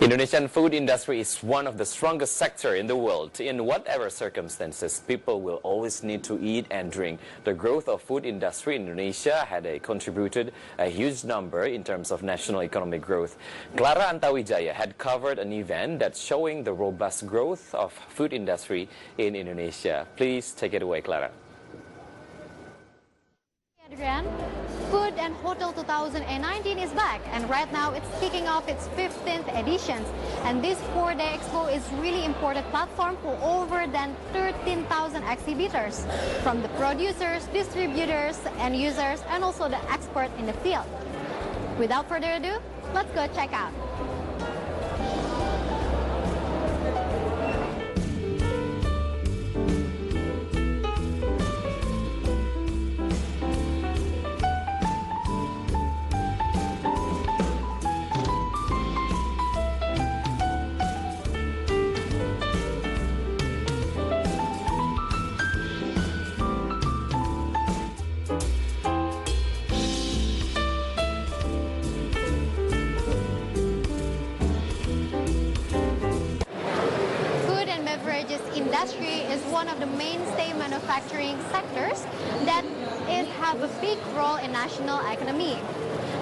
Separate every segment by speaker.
Speaker 1: Indonesian food industry is one of the strongest sector in the world. In whatever circumstances, people will always need to eat and drink. The growth of food industry in Indonesia had contributed a huge number in terms of national economic growth. Clara Antawijaya had covered an event that's showing the robust growth of food industry in Indonesia. Please take it away, Clara.
Speaker 2: Adrian, Food and Hotel 2019 is back, and right now it's kicking off its 15th edition. And this 4-day expo is really important platform for over than 13,000 exhibitors, from the producers, distributors, end users, and also the experts in the field. Without further ado, let's go check out. Industry is one of the mainstay manufacturing sectors that have a big role in national economy.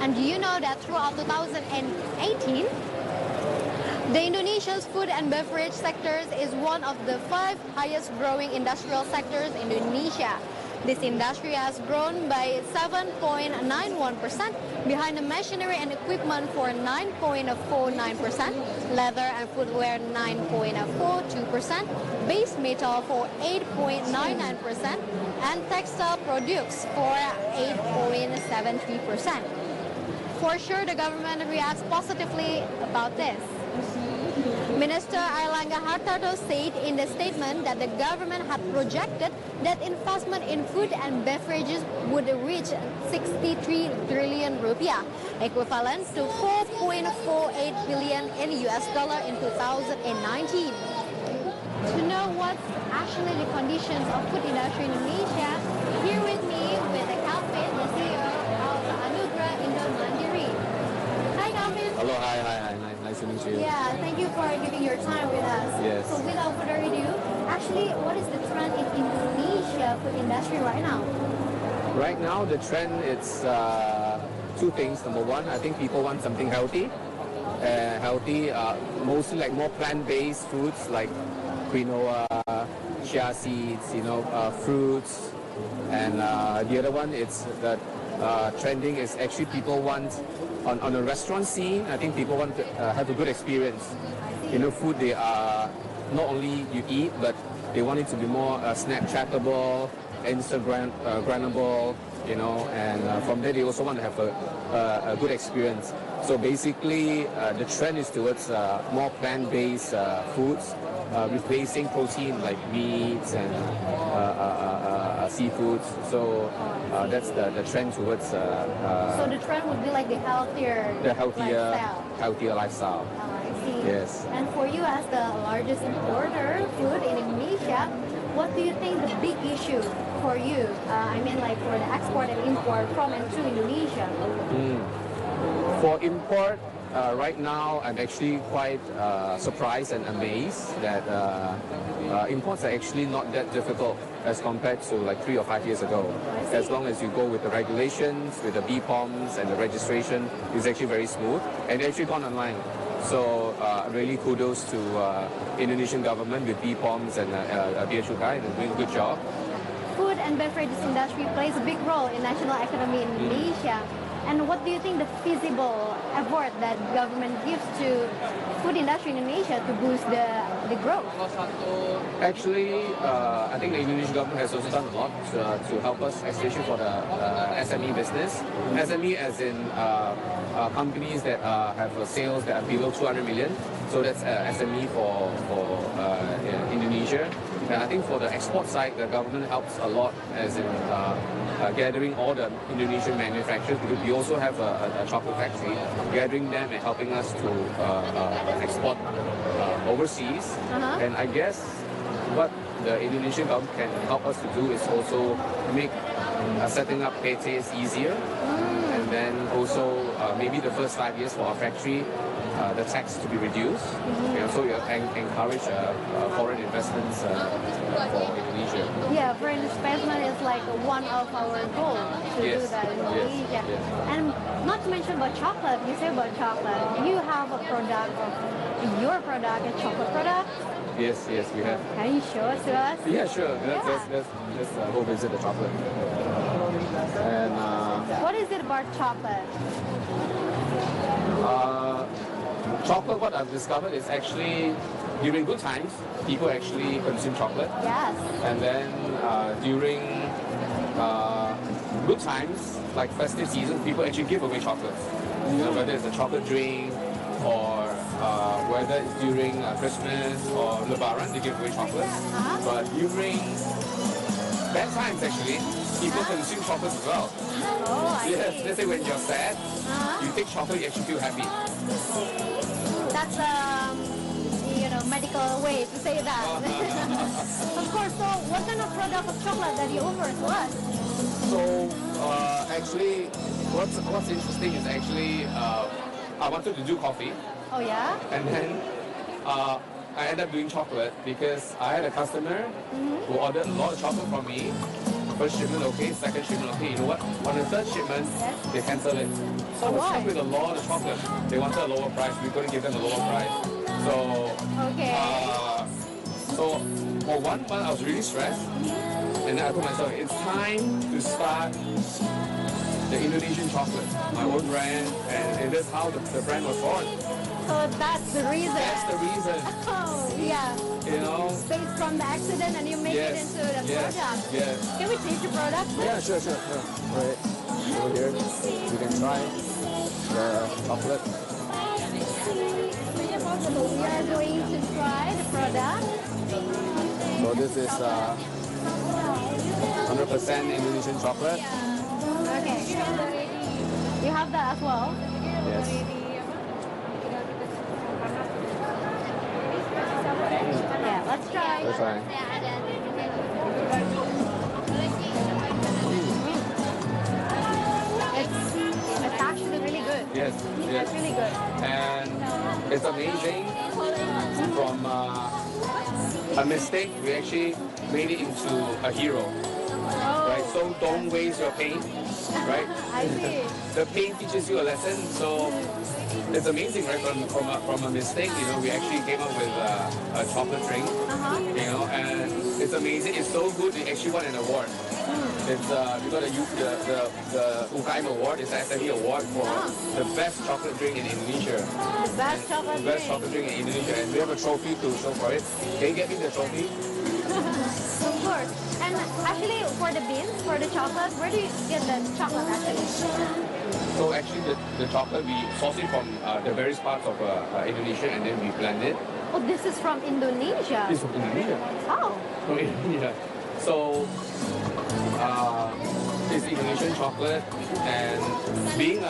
Speaker 2: And do you know that throughout 2018, the Indonesia's food and beverage sectors is one of the 5 highest growing industrial sectors in Indonesia. This industry has grown by 7.91%, behind the machinery and equipment for 9.49%, leather and footwear 9.42%, base metal for 8.99%, and textile products for 8.73%. For sure, the government reacts positively about this. Minister Airlangga Hartarto said in the statement that the government had projected that investment in food and beverages would reach 63 trillion rupiah, equivalent to 4.48 billion in US dollar in 2019. To know what's actually the conditions of food industry in Indonesia, here with me with the Calvin, the CEO of Anugrah Indo Mandiri. Hi, Calvin.
Speaker 3: Hello, hi. Nice to meet you.
Speaker 2: Yeah, thank you for giving your time with us.
Speaker 3: Yes.
Speaker 2: So without further ado, actually, what is the trend in Indonesia food industry right now?
Speaker 3: Right now, the trend is 2 things. Number one, I think people want something healthy. Mostly like more plant-based foods like quinoa, chia seeds, fruits. And the other one is that trending is actually people want, on the restaurant scene, I think people want to have a good experience. Food, they are not only you eat, but they want it to be more Snapchatable, Instagrammable, and from there they also want to have a good experience. So basically, the trend is towards more plant-based foods, replacing protein like meats and seafoods. So that's the trend towards.
Speaker 2: So the trend would be like the healthier
Speaker 3: lifestyle.
Speaker 2: I see.
Speaker 3: Yes.
Speaker 2: And for you as the largest importer of food in Indonesia, what do you think the big issue for you? Like for the export and import from and to Indonesia.
Speaker 3: For import, right now I'm actually quite surprised and amazed that imports are actually not that difficult as compared to like 3 or 5 years ago. As long as you go with the regulations, with the BPOMs and the registration, it's actually very smooth, and it's actually gone online. So really kudos to Indonesian government with BPOMs and Bea Cukai. They're doing a good job.
Speaker 2: Food and beverages industry plays a big role in national economy in Indonesia. And what do you think the feasible effort that government gives to food industry in Indonesia to boost the growth?
Speaker 3: Actually, I think the Indonesian government has also done a lot to help us, especially for the SME business. SME as in companies that have sales that are below 200 million. So that's SME for Indonesia. And I think for the export side, the government helps a lot, as in gathering all the Indonesian manufacturers, because we also have a chocolate factory, gathering them and helping us to export overseas. And I guess what the Indonesian government can help us to do is also make setting up PTs easier. And then also maybe the first 5 years for our factory, the tax to be reduced. So we encourage foreign investments for Indonesia.
Speaker 2: Yeah, foreign investment is like one of our goals to do
Speaker 3: Yes,
Speaker 2: that in
Speaker 3: yes,
Speaker 2: Indonesia.
Speaker 3: yes.
Speaker 2: And not to mention about chocolate, you say about chocolate. You have a product, your product, a chocolate product.
Speaker 3: Yes, we have.
Speaker 2: Can you show us to us?
Speaker 3: Yeah, sure. Let's go visit the chocolate. And
Speaker 2: What is it about chocolate?
Speaker 3: chocolate, what I've discovered is actually during good times, people actually consume chocolate.
Speaker 2: Yes.
Speaker 3: And then during good times, like festive season, people actually give away chocolates. You know, whether it's a chocolate drink or whether it's during Christmas or Lebaran, they give away chocolates. But during bad times, actually, people consume chocolates as well.
Speaker 2: Oh, I
Speaker 3: Yes,
Speaker 2: see.
Speaker 3: let's say when you're sad, you take chocolate, you actually feel happy.
Speaker 2: That's medical way to say that. Of course. So, what kind of product of chocolate that you offer to us?
Speaker 3: So actually, what's interesting is actually I wanted to do coffee,
Speaker 2: Oh yeah.
Speaker 3: and then I ended up doing chocolate because I had a customer who ordered a lot of chocolate from me. First shipment okay, second shipment okay. You know what? On the third shipment, they canceled it. So I was stuck with a lot of chocolate. They wanted a lower price. We couldn't give them a lower price. So
Speaker 2: Okay.
Speaker 3: so for 1 month, I was really stressed. And then I told myself, it's time to start the Indonesian chocolate, my own brand, and that's how the brand was born.
Speaker 2: So that's the reason.
Speaker 3: That's the reason,
Speaker 2: Oh yeah.
Speaker 3: you know.
Speaker 2: Based from the accident, and you make it into the product.
Speaker 3: Yes.
Speaker 2: Can we taste your product?
Speaker 3: Yeah, sure. Right. Over here, you can try the chocolate.
Speaker 2: We are going to try the product.
Speaker 3: So this is 100% Indonesian chocolate.
Speaker 2: Okay. You have that as well.
Speaker 3: Yes.
Speaker 2: Yeah, let's try.
Speaker 3: That's right.
Speaker 2: It's actually really good.
Speaker 3: Yes.
Speaker 2: It's really good.
Speaker 3: And it's amazing. From a mistake, we actually made it into a hero. Right? So don't waste your pain. Right?
Speaker 2: I see.
Speaker 3: The pain teaches you a lesson. So it's amazing, right? From a mistake, you know, we actually came up with a chocolate drink. You know, and it's amazing. It's so good. We actually won an award. It's we got the UKM award. It's an SME award for the best chocolate drink in Indonesia.
Speaker 2: The best chocolate
Speaker 3: The best chocolate drink in Indonesia, and we have a trophy to show for it. Can you get me the trophy?
Speaker 2: Of course. And actually, for the beans, for the chocolate, where do you get the chocolate actually?
Speaker 3: So actually, the chocolate we source it from the various parts of Indonesia, and then we blend it.
Speaker 2: Oh, this is from Indonesia.
Speaker 3: It's from Indonesia.
Speaker 2: Oh.
Speaker 3: From Indonesia. So it's Indonesian chocolate, and being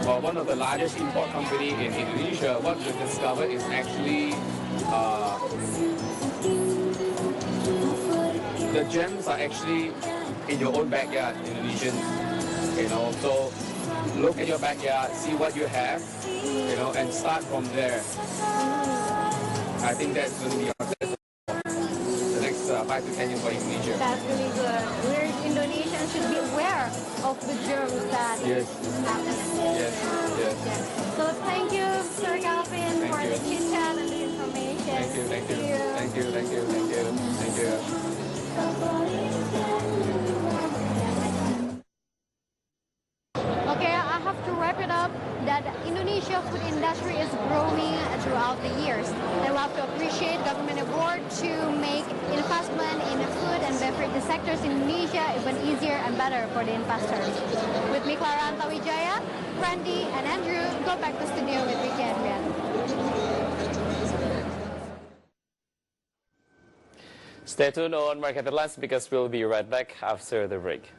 Speaker 3: one of the largest import company in Indonesia, what we discovered is actually the gems are actually in your own backyard, Indonesian. You know, so look at your backyard, see what you have, you know, and start from there. I think that's going to be our success the next 5 to 10 years for Indonesia.
Speaker 2: That's really good. We're Indonesians should be aware of the germs that
Speaker 3: Yes.
Speaker 2: happen.
Speaker 3: Yes.
Speaker 2: So thank you, Sir Calvin, for the chit chat and the information.
Speaker 3: Thank you.
Speaker 2: Okay, I have to wrap it up that Indonesia food industry is growing throughout the years. And we have to appreciate government award to make investment in the food and beverage sectors in Indonesia even easier and better for the investors. With me, Clara Antawijaya, Randy, and Andrew, go back to studio with Ricky and Rian.
Speaker 1: Stay tuned on Market Headlines because we'll be right back after the break.